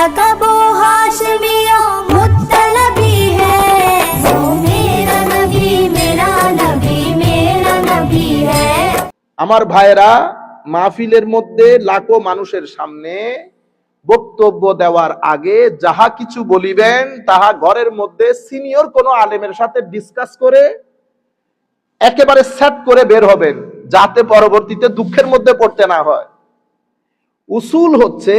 लक़ब हाशमियों मुत्तलबी है, वो मेरा नबी मेरा नबी मेरा नबी है। আমার ভাইরা, মাহফিলের মধ্যে লাখো মানুষের সামনে বক্তব্য দেওয়ার আগে যাহা কিছু বলিবেন তাহা ঘরের মধ্যে সিনিয়র কোনো আলেমের সাথে ডিসকাস করে একেবারে সেট করে বের হবেন, যাতে পরবর্তীতে দুঃখের মধ্যে পড়তে না হয়। উসুল হচ্ছে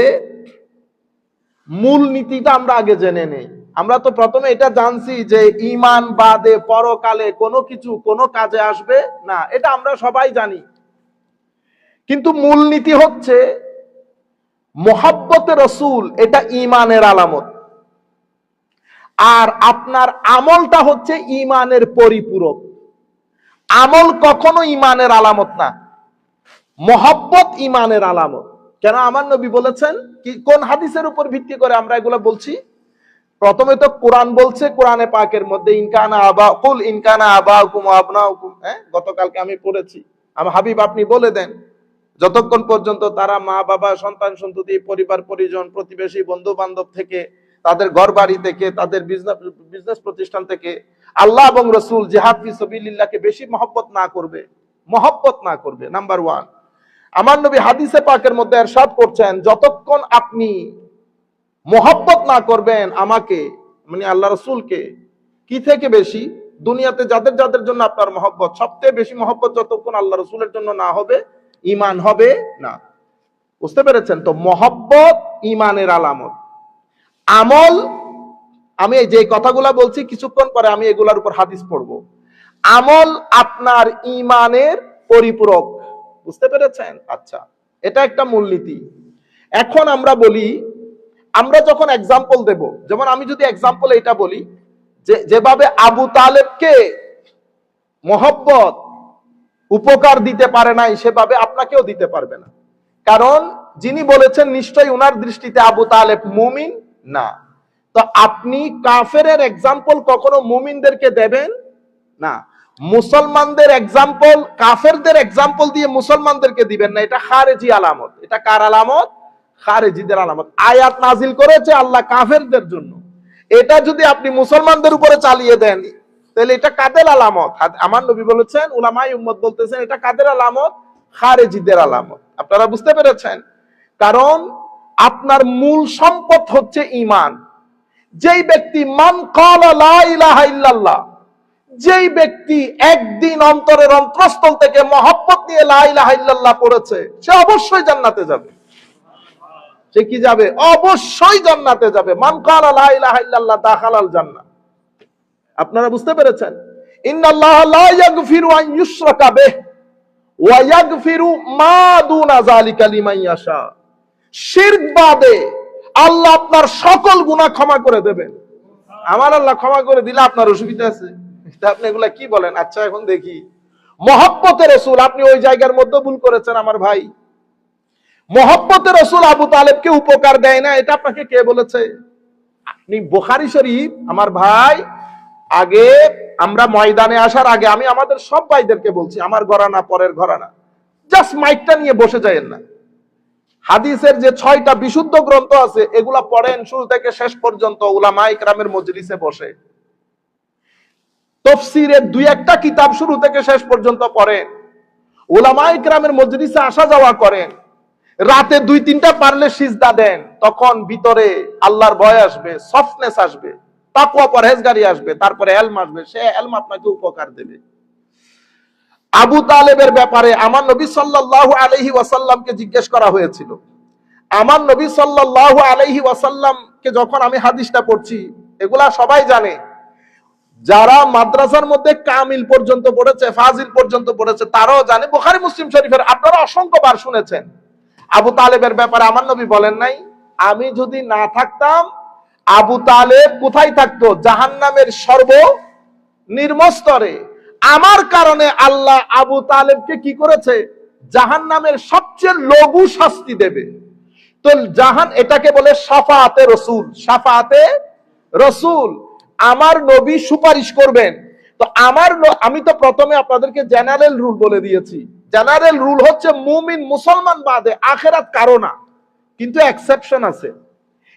মূল নীতিটা আমরা আগে জেনে নেই। আমরা তো প্রথমে এটা জানছি যে ঈমান বাদে পরকালে কোনো কিছু কোনো কাজে আসবে না, এটা আমরা সবাই জানি। কিন্তু মূলনীতি হচ্ছে মোহাব্বতে রসুল, এটা ঈমানের আলামত। আর আপনার আমলটা হচ্ছে ঈমানের পরিপূরক। আমল কখনো ঈমানের আলামত না, মোহাব্বত ঈমানের আলামত। কেন? আমার নবী বলেছেন কি, কোন হাদিসের উপর ভিত্তি করে আমরা এগুলো বলছি? প্রথমে তো কোরআন বলছে, কোরআনে পাকের মধ্যে ইনকানা আবা কুল ইনকানা আবাউকুম ওয়া আবনাউকুম, গতকালকে আমি পড়েছি। আমার হাবিব আপনি বলে দেন, যতক্ষণ পর্যন্ত তারা মা বাবা সন্তান সন্ততি পরিবার পরিজন প্রতিবেশী বন্ধু বান্ধব থেকে, তাদের ঘর বাড়ি থেকে, তাদের বিজনেস প্রতিষ্ঠান থেকে আল্লাহ এবং রসুল জিহাদ ফি সাবিলিল্লাহকে বেশি মহব্বত না করবে। নাম্বার 1, আমার নবী হাদিসে পাকের মধ্যে ইরশাদ করছেন, যতক্ষণ আপনি মহব্বত না করবেন আমাকে, মানে আল্লাহ রসুলকে, কি থেকে বেশি? দুনিয়াতে যাদের যাদের জন্য আপনার মহব্বত, সবচেয়ে বেশি মহব্বত যতক্ষণ আল্লাহ রসুলের জন্য না হবে, ঈমান হবে না। বুঝতে পেরেছেন তো? মহব্বত ঈমানের আলামত। আমল, আমি যে কথাগুলা বলছি কিছুক্ষণ পরে আমি এগুলার উপর হাদিস পড়বো। আমল আপনার ঈমানের পরিপূরক। বুঝতে পেরেছেন? আচ্ছা, এটা একটা মূলনীতি। এখন আমরা বলি, আমরা যখন এক্সাম্পল দেব, যেমন আমি যদি এক্সাম্পল এটা বলি যে যেভাবে আবু তালেবকে মহব্বত উপকার দিতে পারে নাই, সেভাবে আপনাকেও দিতে পারবে না। কারণ যিনি বলেছেন নিশ্চয়ই উনার দৃষ্টিতে আবু তালেব মুমিন না। তো আপনি কাফেরের এক্সাম্পল কখনো মুমিনদেরকে দেবেন না। মুসলমানদের এক্সাম্পল কাফেরদের এক্সাম্পল দিয়ে মুসলমানদেরকে দিবেন না। এটা খারেজি আলামত। এটা কার আলামত? খারেজিদের আলামত। আয়াত নাজিল করেছে আল্লাহ কাফেরদের জন্য, এটা যদি আপনি মুসলমানদের উপরে চালিয়ে দেন তাহলে এটা কাদের আলামত? আমার নবী বলেছেন, উলামায়ে উম্মত বলতেছেন, এটা কাদের আলামত? খারেজিদের আলামত। আপনারা বুঝতে পেরেছেন? কারণ আপনার মূল সম্পদ হচ্ছে ঈমান। যেই ব্যক্তি মান ক্বালা লা ইলাহা ইল্লাল্লাহ, যেই ব্যক্তি একদিন অন্তরের অন্তঃস্থল থেকে মহব্বত নিয়ে লা ইলাহা ইল্লাল্লাহ পড়েছে, সে অবশ্যই জান্নাতে যাবে। সে কি যাবে? অবশ্যই জান্নাতে যাবে। মান ক্বালা লা ইলাহা ইল্লাল্লাহ দাখালাল জান্নাহ। আপনারা বুঝতে পেরেছেন? ইন্নাল্লাহা লা ইয়াগফিরু আন ইউশরাকা বিহি ওয়া ইয়াগফিরু মা দুনা যালিকা লিমান ইয়াশা। শিরক বাদে আল্লাহ আপনার সকল গুনাহ ক্ষমা করে দেবেন। আমার আল্লাহ ক্ষমা করে দিলে আপনার অসুবিধা আছে? আপনি এগুলা কি বলেন? আচ্ছা, এখন দেখি মহব্বতে রাসূল, আপনি ওই জায়গার মধ্যে ভুল করেছেন আমার ভাই। মহব্বতে রাসূল আবু তালেবকে উপকার দেয় না, এটা আপনাকে কে বলেছে? আপনি বুখারী শরীফ, আমার ভাই, আগে আমরা ময়দানে আসার আগে আমি আমাদের সব ভাইদেরকে বলছি, আমার ঘরানা পরের ঘরানা, জাস্ট মাইকটা নিয়ে বসে যায়েন না। হাদিসের যে 6টা বিশুদ্ধ গ্রন্থ আছে এগুলা পড়েন শুরু থেকে শেষ পর্যন্ত উলামায়ে কেরামের মজলিসে বসে। তাফসীরের 2-1টা কিতাব শুরু থেকে শেষ পর্যন্ত পড়েন। উলামায়ে কেরামের মজলিসে আসা যাওয়া করেন। রাতে 2-3টা পারলে সিজদা দেন, তখন ভিতরে আল্লাহর ভয় আসবে, সফটনেস আসবে, তাকওয়া পরহেজগারি আসবে, তারপরে ইলম আসবে। সে ইলম আপনাকে উপকার দেবে। আবু তালেবের ব্যাপারে আমার নবী সাল্লাল্লাহু আলাইহি ওয়াসাল্লামকে জিজ্ঞেস করা হয়েছিল। আমার নবী সাল্লাল্লাহু আলাইহি ওয়াসাল্লামকে যখন আমি হাদিসটা পড়ছি, এগুলা সবাই জানে, যারা মাদ্রাসার মধ্যে কামিল পর্যন্ত পড়েছে, ফাজিল পর্যন্ত পড়েছে, তারাও জানে। বুখারী মুসলিম শরীফের আপনারা অসংখ্যবার শুনেছেন। আবু তালেবের ব্যাপারে আমার নবী বলেন নাই, আমি যদি না থাকতাম আবু তালেব কোথায় থাকতো? জাহান্নামের সর্বনিম্ন স্তরে। আমার কারণে আল্লাহ আবু তালেবকে কি করেছে? জাহান্নামের সবচেয়ে লঘু শাস্তি দেবে। তো এটাকে বলে শাফাআতে রাসূল। শাফাআতে রাসূল, আমার নবী সুপারিশ করবেন। তো আমি তো প্রথমে আপনাদেরকে জেনারেল রুল বলে দিয়েছি। জেনারেল রুল হচ্ছে মুমিন মুসলমান বাদে আখিরাত কারো না, কিন্তু এক্সেপশন আছে।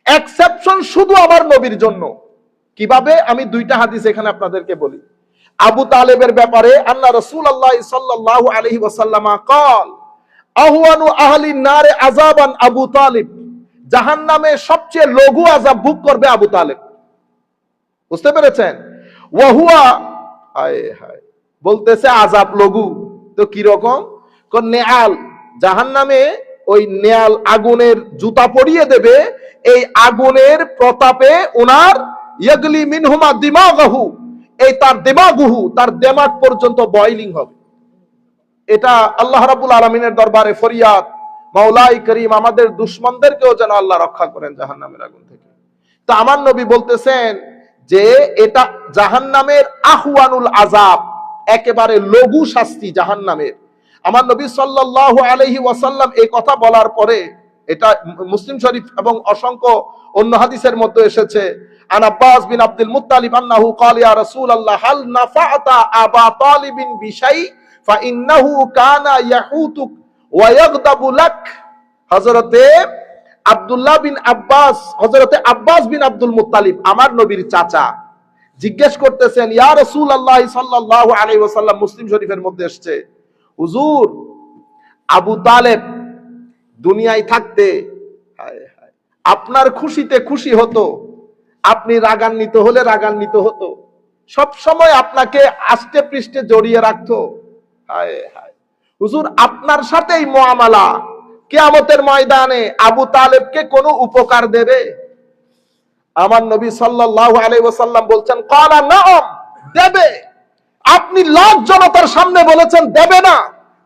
এক্সেপশন শুধু আমার নবীর জন্য। কিভাবে? আমি দুইটা হাদিস এখানে আপনাদেরকে বলি। আবু তালেবের ব্যাপারে আন্না রাসূলুল্লাহ সাল্লাল্লাহু আলাইহি ওয়াসাল্লাম قال আহওয়ানু আহলি নারে আযাবান আবু তালিব, জাহান্নামে সবচেয়ে লঘু আযাব ভোগ করবে আবু তালেব। বুঝতে পেরেছেন? ওয়া হুয়া, হায় হায়, বলতেছে আযাব লঘু তো কি রকম? কোন নেয়াল, জাহান্নামে ওই নেয়াল আগুনের জুতা পরিয়ে দেবে, এই আগুনের প্রতাপে ওনার ইয়াগলি মিনহুমা দিমাগহু, এই তার দিমাগুহু, তার দিমাগ পর্যন্ত বয়লিং হবে। এটা আল্লাহ রাব্বুল আলামিনের দরবারে ফরিয়াদ, মাওলাই করিম আমাদের দুশমনদেরকেও যেন আল্লাহ রক্ষা করেন জাহান্নামের আগুন থেকে। তো আমার নবী বলতেছেন যে এটা জাহান্নামের আহওয়ানুল আযাব, একেবারে লঘু শাস্তি জাহান্নামের। আমার নবী সাল্লাল্লাহু আলাইহি ওয়াসাল্লাম এই কথা বলার পরে, এটা মুসলিম শরীফ এবং অসংখ্য অন্য হাদিসের মধ্যে এসেছে, আন আব্বাস বিন আব্দুল মুত্তালিব আন্নাহু ক্বাল ইয়া রাসূলুল্লাহ হাল নাফা'তা আবা তালিবিন বিশাই ফাইন্নাহু কানা ইয়াহুতুক ওয়া ইয়াগদাবু লাক। হযরতে আব্দুল্লাহ বিন আব্বাস, হযরতে আব্বাস বিন আব্দুল মুত্তালিব আমার নবীর চাচা, জিজ্ঞেস করতেছেন, ইয়া রাসূলুল্লাহ সাল্লাল্লাহু আলাইহি ওয়াসাল্লাম, মুসলিম শরীফের মধ্যে এসেছে, হুজুর আবু তালেব দুনিয়ায় থাকতে আপনার খুশিতে খুশি হতো, আপনি রাগান্বিত হলে রাগান্বিত হতো, সব সময় আপনাকে আষ্টে পৃষ্ঠে জড়িয়ে রাখতো। হায় হায়, হুজুর আপনার সাথেই মুআমালা, কিয়ামতের ময়দানে আবু তালেবকে কোনো উপকার দেবে? আমার নবী সাল্লাল্লাহু আলাইহি ওয়াসাল্লাম বলছেন, ক্বালা নাআম, দেবে। আপনি লাখ জনতার সামনে বলেছেন দেবে না,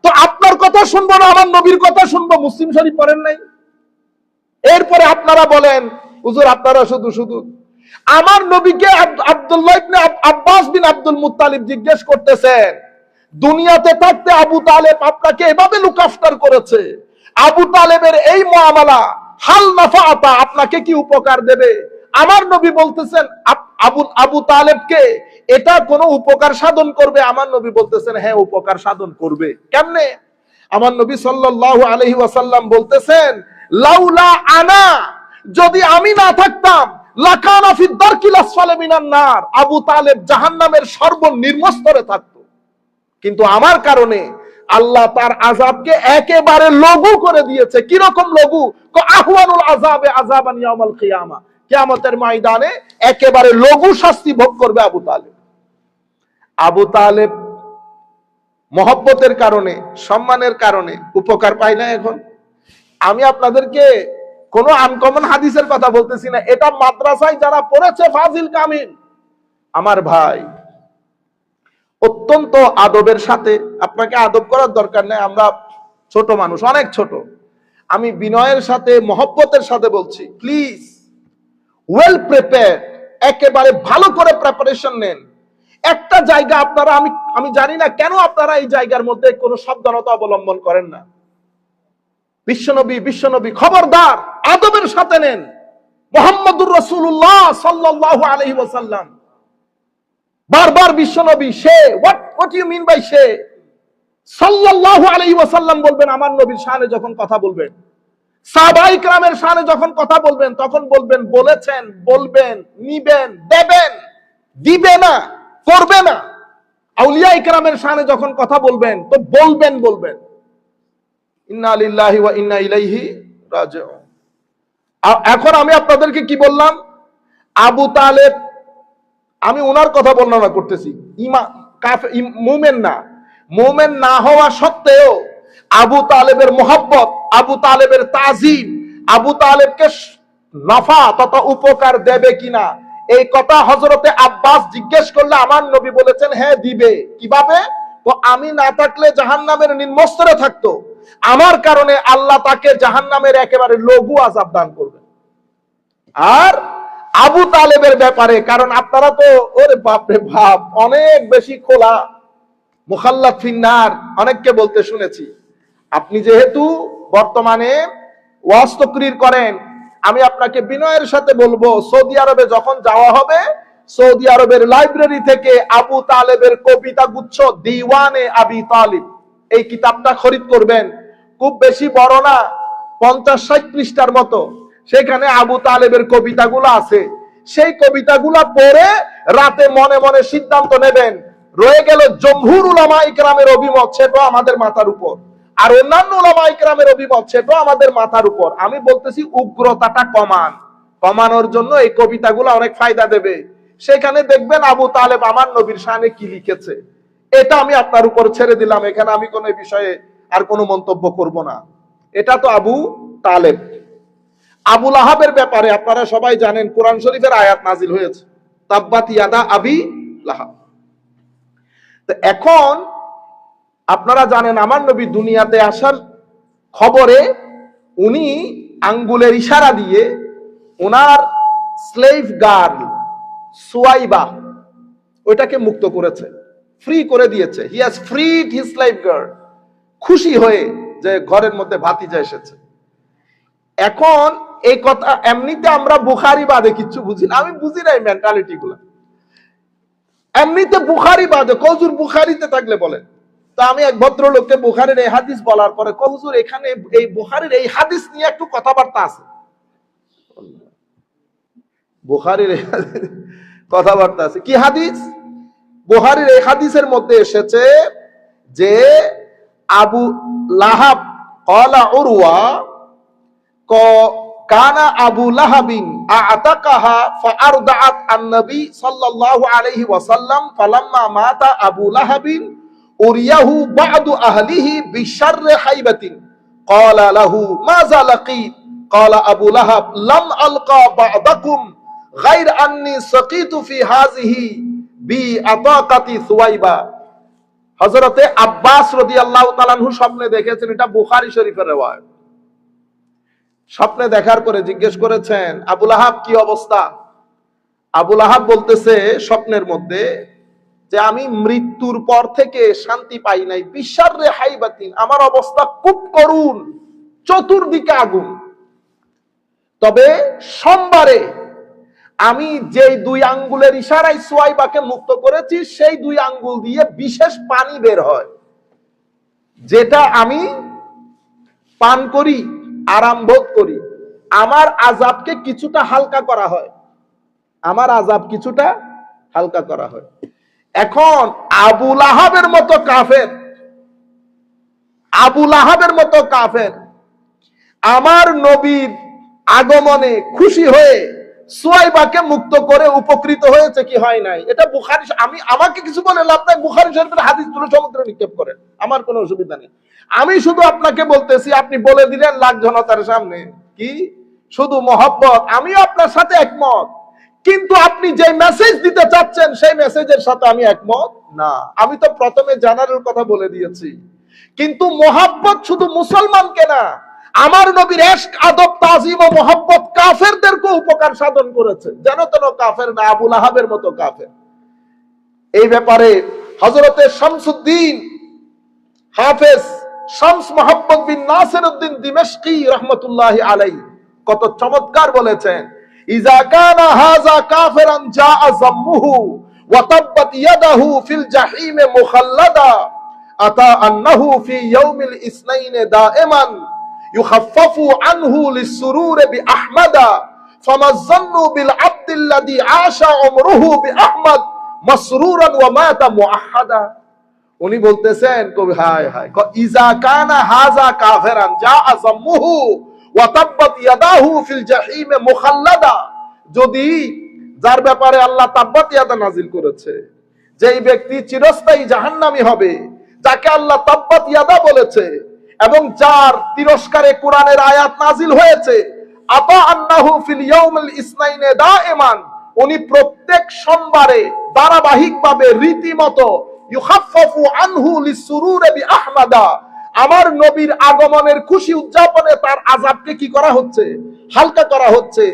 তো আপনার কথা শুনবো না, আমার নবীর কথা শুনবো? মুসলিম শরীফ পড়েন নাই? এরপরে আপনারা বলেন হুজুর আপনারা শুধু শুধু। আমার নবীকে আব্দুল্লাহ ইবনে আব্বাস বিন আব্দুল মুত্তালিব জিজ্ঞেস করতেছেন, দুনিয়াতে থাকতে আবু তালেব আপনাকে এভাবে লুক আফটার করেছে, আবু তালেবের এই মুআমালা হাল নাফা'তা, আপনাকে কি উপকার দেবে? আমার নবী বলতেছেন আবু তালেবকে এটা কোনো উপকার সাধন করবে? আমার নবী বলতেছেন হ্যাঁ উপকার সাধন করবে। কেমনে? আমার নবী সাল্লাল্লাহু আলাইহি ওয়াসাল্লাম বলতেছেন, লাউলা আনা, যদি আমি না থাকতাম, লাকানা ফি দারকিল আসফালি মিনান নার, আবু তালেব জাহান্নামের সর্বনিম্ন স্তরে থাকতো, কিন্তু আমার কারণে আল্লাহ তার আযাবকে একেবারে লঘু করে দিয়েছে। কি রকম লঘু? আহওয়ানুল আযাবে আযাবান ইয়াউমাল কিয়ামা, কিয়ামতের ময়দানে একেবারে লঘু শাস্তি ভোগ করবে আবু তালেব। আবু তালেব মহব্বতের কারণে, সম্মানের কারণে উপকার পায় না। এখন আমি আপনাদেরকে কোনো আনকমন হাদিসের কথা বলতেছি না, এটা মাদ্রাসায় যারা পড়েছে ফাজিল কামিল আমার ভাই, অত্যন্ত আদবের সাথে, আপনাকে আদব করার দরকার নেই, আমরা ছোট মানুষ, অনেক ছোট, আমি বিনয়ের সাথে মহব্বতের সাথে বলছি, প্লিজ ওয়েল প্রিপেয়ার, একেবারে ভালো করে প্রিপারেশন নেন। একটা জায়গা আপনারা, আমি জানি না কেন আপনারা এই জায়গার মধ্যে কোনো সাবধানতা অবলম্বন করেন না। বিশ্বনবী খবরদার আদবের সাথে নেন। মুহাম্মদুর রাসূলুল্লাহ সাল্লাল্লাহু আলাইহি ওয়াসাল্লাম, বারবার বিশ্বনবী, সে হোয়াট ইউ মিন বাই সে, সাল্লাল্লাহু আলাইহি ওয়াসাল্লাম বলবেন আমার নবীর শানে যখন কথা বলবেন, সাহাবায়ে কেরামের শানে যখন কথা বলবেন, তখন বলবেন বলেছেন, বলবেন, নিবেন, দেবেন, দিবে না, করবে না। আউলিয়ায়ে কেরামের শানে যখন কথা বলবেন তো বলবেন ইন্না লিল্লাহি ওয়া ইন্না ইলাইহি রাজিউন। এখন আমি আপনাদেরকে কি বললাম? আবু তালেব, আমি ওনার কথা বর্ণনা করতেছি, মুমিন না হওয়া সত্ত্বেও আবু তালেবের মোহাব্বত, আবু তালেবের তাজিম, আবু তালেবকে নফা তথা উপকার দেবে কিনা, এই কথা হযরতে আব্বাস জিজ্ঞেস করলে আমার নবী বলেছেন হ্যাঁ দিবে। কিভাবে? তো আমি না থাকলে জাহান্নামের নিম্নস্তরে থাকতো, আমার কারণে আল্লাহ তাকে জাহান্নামের একেবারে লঘু আযাব দান করবে। আর আবু তালেবের ব্যাপারে, কারণ আপনারা তো ওরে বাপরে বাপ অনেক বেশি খোলা, মুখাল্লাদ ফিন্নার অনেককে বলতে শুনেছি। আপনি যেহেতু বর্তমানে ওয়াজ তাকরীর করেন, আমি আপনাকে বিনয়ের সাথে বলবো, সৌদি আরবে যখন যাওয়া হবে, সৌদি আরবের লাইব্রেরি থেকে আবু তালেবের কবিতা গুচ্ছ দিওয়ানে আবি তালিব, এই কিতাবটা খরিদ করবেন। খুব বেশি বড় না, 50-60 পৃষ্ঠার মতো। সেখানে আবু তালেবের কবিতাগুলো আছে, সেই কবিতাগুলো পড়ে রাতে মনে মনে সিদ্ধান্ত নেবেন। রয়ে গেল জমহুর উলামা ইকরামের অভিমত, সেটা আমাদের মাথার উপর, আর অন্যান্য উলামা ইকরামের অভিমত সেটা আমাদের মাথার উপর। আমি বলতেছি উগ্রতাটা কমানোর জন্য এই কবিতাগুলো অনেক ফায়দা দেবে। সেখানে দেখবেন আবু তালেব আমার নবীর শানে কি লিখেছে, এটা আমি আপনার উপর ছেড়ে দিলাম। এখানে আমি কোনো বিষয়ে আর কোনো মন্তব্য করব না। এটা তো আবু তালেব। আবু লাহাবের ব্যাপারে আপনারা সবাই জানেন, কোরআন শরীফের আয়াত নাজিল হয়েছে, তাব্বাত ইয়াদা আবি লাহাব। তো এখন আপনারা জানেন আমার নবী দুনিয়াতে আসার খবরে উনি আঙ্গুলের ইশারা দিয়ে ওনার স্লেভ গার্ল সুয়াইবা ওইটাকে মুক্ত করেছে, ফ্রি করে দিয়েছে। He has ফ্রিড his slave girl, খুশি হয়ে যে ঘরের মধ্যে ভাতিজা এসেছে। এখন এই কথা এমনিতে আমরা বুখারি বাদে কিচ্ছু বুঝি না, আমি বুঝি না এই মেন্টালিটি গুলা। এমনিতে বুখারি বাদে কহুজুর বুখারিতে থাকলে বলেন। তা আমি এক ভদ্রলোককে বুখারীর এই হাদিস বলার পরে কহুজুর এখানে এই বুখারীর এই হাদিস নিয়ে একটু কথাবার্তা আছে। বুখারীর কথাবার্তা আছে, কি হাদিস? বুখারীর এই হাদিসের মধ্যে এসেছে যে আবু লাহাব ক্বালা উরওয়া কানা আবু লাহাবিন আতাকাহা ফাআরদাআত আন-নবী সাল্লাল্লাহু আলাইহি ওয়াসাল্লাম ফালাম্মা মাতা আবু লাহাবিন উরিয়াহু বা'দু আহলিহি বিশাররি হাইবাতিন ক্বালা লাহু মাযা লাকিত ক্বালা আবু লাহাব লাম আলকা বা'দাকুম গায়র আন্নী সাকিতু ফি হাযিহি বি আতাকাতি সুওয়াইবা। হযরতে আব্বাস রাদিয়াল্লাহু তাআলা আনহু স্বপ্নে দেখেছেন, এটা বুখারী শরীফের riwayat। স্বপ্নে দেখার পরে জিজ্ঞেস করেছেন আবু লাহাব কি অবস্থা? আবু লাহাব বলতেছে স্বপ্নের মধ্যে যে আমি মৃত্যুর পর থেকে শান্তি পাই নাই, বিশাররে হাইবাতিন, আমার অবস্থা খুব করুণ, চতুর্দিকে আগুন। তবে সোমবারে আমি যেই দুই আঙ্গুলের ইশারায় সুয়াইবাকে মুক্ত করেছি, সেই দুই আঙ্গুল দিয়ে বিশেষ পানি বের হয়, যেটা আমি পান করি, আরাম বোধ করি। আমার আযাবকে কিছুটা হালকা করা হয়, আমার আযাব কিছুটা হালকা করা হয়। এখন আবু লাহাবের মতো কাফের, আবু লাহাবের মতো কাফের আমার নবীর আগমনে খুশি হয়ে সুয়াইবাকে মুক্ত করে উপকৃত হয়েছে কি হয় নাই? এটা বুখারী, আমাকে কিছু বলে লাভ নাই, বুখারী শরীফের হাদিস তুলে সমুদ্রে নিক্ষেপ করেন, আমার কোনো অসুবিধা নেই। আমি শুধু আপনাকে বলতেছি, আপনি বলে দিলেন লাখ জনতার সামনে কি শুধু মহব্বত, আমিও আপনার সাথে একমত, কিন্তু আপনি যে মেসেজ দিতে চাচ্ছেন সেই মেসেজের সাথে আমি একমত না। আমি তো প্রথমে জানার কথা বলে দিয়েছি, কিন্তু মহব্বত শুধু মুসলমানকে না, আমার নবীর ইশক, আদব, তাজিম ও মহব্বত কাফেরদেরকে উপকার সাধন করেছে, যেন তেন কাফের না, আবু লাহাবের মতো কাফের। এই ব্যাপারে হযরতে শামসুদ্দিন হাফেজ শামস মোহাম্মদ বিন নাসিরউদ্দিন দিমাশকি রাহমাতুল্লাহি আলাইহি কত চমৎকার বলেছেন, ইজা কানা হাযা কাফিরান জাআ যাম্মুহু ওয়া তাব্বাত ইয়াদাহু ফিল জাহিম মুখাল্লাদা আতা আন্নাহু ফি ইয়াউমিল ইসনাইন দাইমান ইউখাফফাফু আনহু লিসসুরুর বিআহমাদা ফামাজ্জান্নু বিল আবদিল্লাযী আশা উমরুহু বিআহমাদ মাসরুরান ওয়া মাতা মুআহহাদা। উনি বলতেছেন কবি হায় হায়, ইজা কানা হাযা কাফিরান জাআ যাম্মুহু ওয়া তাব্বাত ইয়াদাহু ফিল জাহিম মুখাল্লাদা, যদি যার ব্যাপারে আল্লাহ তাব্বাত ইয়াদা নাজিল করেছে, যেই ব্যক্তি চিরস্থায়ী জাহান্নামী হবে, যাকে আল্লাহ তাব্বাত ইয়াদা বলেছে, এবং যার তিরস্কারে কোরআনের আয়াত নাজিল হয়েছে, আতা আন্নাহু ফিল ইয়াউমিল ইসনাইন দাইমান, উনি প্রত্যেক সোমবারে ধারাবাহিকভাবে রীতিমতো ইউখাফফাফু আনহু লিসসুরুর বিআহমাদা, আমার নবীর আগমনের খুশি উদযাপনে তার আযাবকে কি করা হচ্ছে? হালকা করা হচ্ছে।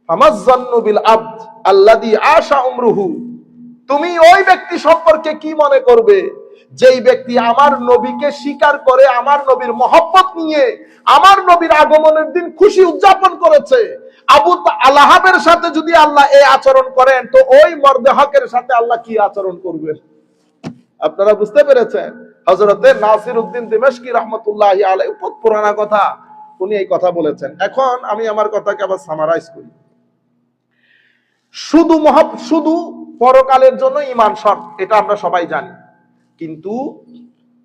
ফামাজ্জান্নু বিল আবদ আল্লাযী আশা উমরুহু, তুমি ওই ব্যক্তি সম্পর্কে কি মনে করবে যেই ব্যক্তি আমার নবীকে স্বীকার করে, আমার নবীর মহব্বত নিয়ে আমার নবীর আগমনের দিন খুশি উদযাপন করেছে। আবু লাহাবের সাথে যদি আল্লাহ এই আচরণ করেন, তো ওই মর্দে হকের সাথে আল্লাহ কি আচরণ করবেন? আপনারা বুঝতে পেরেছেন? হযরতে নাসিরউদ্দিন দিমাশকি রাহমাতুল্লাহি আলাইহি, বহুত পুরানা কথা, উনি এই কথা বলেছেন। এখন আমি আমার কথাকে আবার সামারাইজ করি। শুধু পরকালের জন্য ঈমান শর্ত, এটা আমরা সবাই জানি, কিন্তু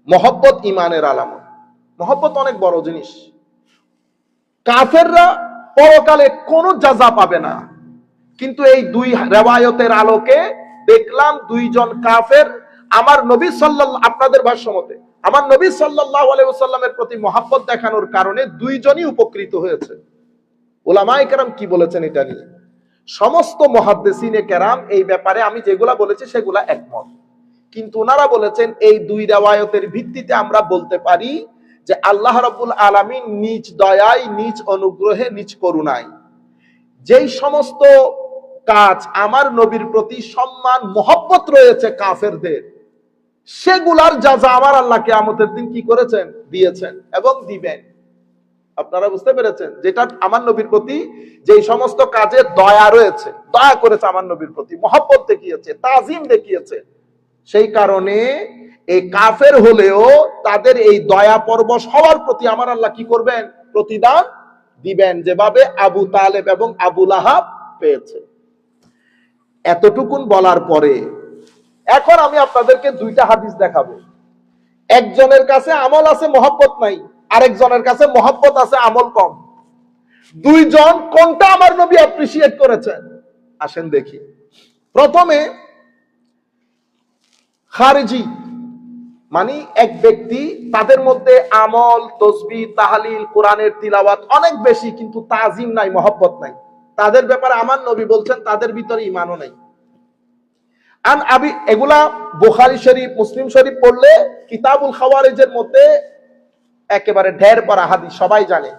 মহব্বত ঈমানের আলামত। মহব্বত অনেক বড় জিনিস। কাফেররা পরকালে কোনো জাযা পাবে না, কিন্তু এই দুই রিওয়ায়াতের আলোকে দেখলাম দুইজন কাফের আমার নবী সাল্লাল্লাহু, আপনাদের ভাষ্য মতে আমার নবী সাল্লাল্লাহু আলাইহি ওয়াসাল্লামের প্রতি মহব্বত দেখানোর কারণে দুইজনই উপকৃত হয়েছে। উলামায়ে কেরাম কি বলেছেন এটা নিয়ে? সমস্ত মুহাদ্দিসিনে কেরাম এই ব্যাপারে আমি যেগুলা বলেছি সেগুলা একমত, কিন্তু ওনারা বলেছেন এই দুই রিওয়ায়াতের ভিত্তিতে আমরা বলতে পারি যে আল্লাহ রাব্বুল আলামিন নিজ দয়ায়, নিজ অনুগ্রহে, নিজ করুণায় যেই সমস্ত কাজ আমার নবীর প্রতি সম্মান মহব্বত রয়েছে কাফেরদের, সেগুলার যাজা আমার আল্লাহ কিয়ামতের দিন কি করেছেন? দিয়েছেন এবং দিবেন। আপনারা বুঝতে পেরেছেন? যেটা আমার নবীর প্রতি যেই সমস্ত কাজে দয়া রয়েছে, দয়া করেছে আমার নবীর প্রতি, মহব্বত দেখিয়েছে, তাজিম দেখিয়েছে, সেই কারণে এই কাফের হলেও তাদের এই দয়া পরবশ হওয়ার প্রতি আমার আল্লাহ কি করবেন? প্রতিদান দিবেন, যেভাবে আবু তালেব এবং আবু লাহাব পেয়েছে। এতটুকুন বলার পরে এখন আমি আপনাদেরকে দুইটা হাদিস দেখাবো। একজনের কাছে আমল আছে, মহব্বত নাই, আরেকজনের কাছে মহব্বত আছে, আমল কম। দুইজন কোনটা আমার নবী অ্যাপ্রিসিয়েট করেছেন? আসেন দেখি। প্রথমে খারিজি মানে এক ব্যক্তি, তাদের মধ্যে আমল, তাসবিহ, তাহলিল, কোরআনের তিলাওয়াত অনেক বেশি, কিন্তু তাজিম নাই, মহব্বত নাই। তাদের ব্যাপারে আমার নবী বলছেন তাদের ভিতরে ঈমানও নাই। এগুলা বুখারী শরীফ, মুসলিম শরীফ পড়লে কিতাবুল খাওয়ারিজের মধ্যে একেবারে ঢের পড়া হাদিস, সবাই জানে।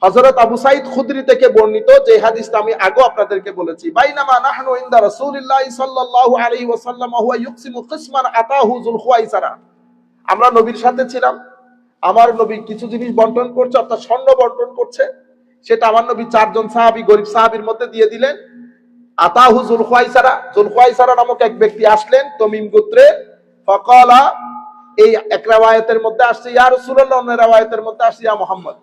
হযরত আবু সাঈদ খুদরি থেকে বর্ণিত, যে হাদিসটা আমি আগে আপনাদেরকে বলেছি, বাইনামা নাহনু ইনদা রাসূলিল্লাহি সাল্লাল্লাহু আলাইহি ওয়াসাল্লাম ওয়া হুয়া ইকসিমু কিসমান আতাহু যুল খুয়াইসারা। আমরা নবীর সাথে ছিলাম, আমার নবী কিছু জিনিস বন্টন করছে, অর্থাৎ স্বর্ণ বন্টন করছে, সেটা আমার নবী চারজন সাহাবী, গরিব সাহাবীর মধ্যে দিয়ে দিলেন। আতাহু যুল খুয়াইসারা নামক এক ব্যক্তি আসলেন তমিম গোত্রে। ফাকালা, এই এক riwayat-এর মধ্যে আসছে ইয়া রাসূলুল্লাহ, অন্য riwayat-এর মধ্যে আসছে ইয়া মুহাম্মদ।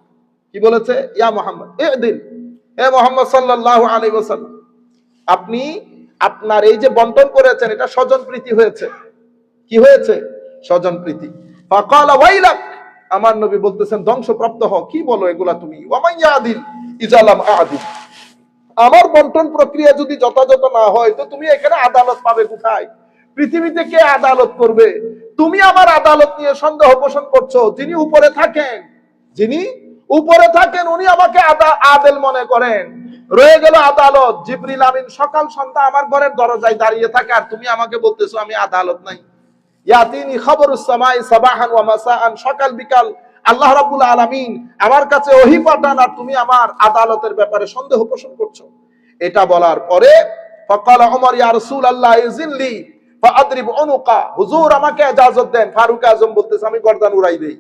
কি বলেছে? ইয়া মুহাম্মদ ইদিন, হে মুহাম্মদ সাল্লাল্লাহু আলাইহি ওয়াসাল্লাম, আপনি আপনার এই যে বন্টন করেছেন এটা স্বজন প্রীতি হয়েছে। কি হয়েছে? স্বজন প্রীতি। ফাকালা ওয়াইলাক, আমার নবী বলতেছেন ধ্বংসপ্রাপ্ত হও। কি বলো এগুলা তুমি? ওয়া মান ইয়াদিল ইজা লাম আদিল, আমার বন্টন প্রক্রিয়া যদি যথাযথ না হয় তো তুমি এখানে আদালত পাবে কোথায়? পৃথিবীতে কে আদালত করবে? তুমি আমার আদালত নিয়ে সন্দেহ পোষণ করছো। যিনি উপরে থাকেন উনি আমাকে আদেল মনে করেন। রয়ে গেল আদালত, জিবরিল আমিন সকাল সন্ধ্যা আমার ঘরের দরজায় দাঁড়িয়ে থাকে, আর তুমি আমাকে বলতেছো আমি আদালত নাই। ইয়াতিনি খবরুস সামাই সাবাহান ওয়া মাসাআন, সকাল বিকাল আল্লাহ রাব্বুল আলামিন আমার কাছে ওহী পাঠান, আর তুমি আমার আদালতের ব্যাপারে সন্দেহ পোষণ করছো। এটা বলার পরে ফাকালা উমর ইয়া রাসূলুল্লাহ ইযিনলি ফাআদরিব উনুকা, হুজুর আমাকে ইজাজত দেন। ফারুক আজম বলতেছে আমি গর্দান উড়াই দেই।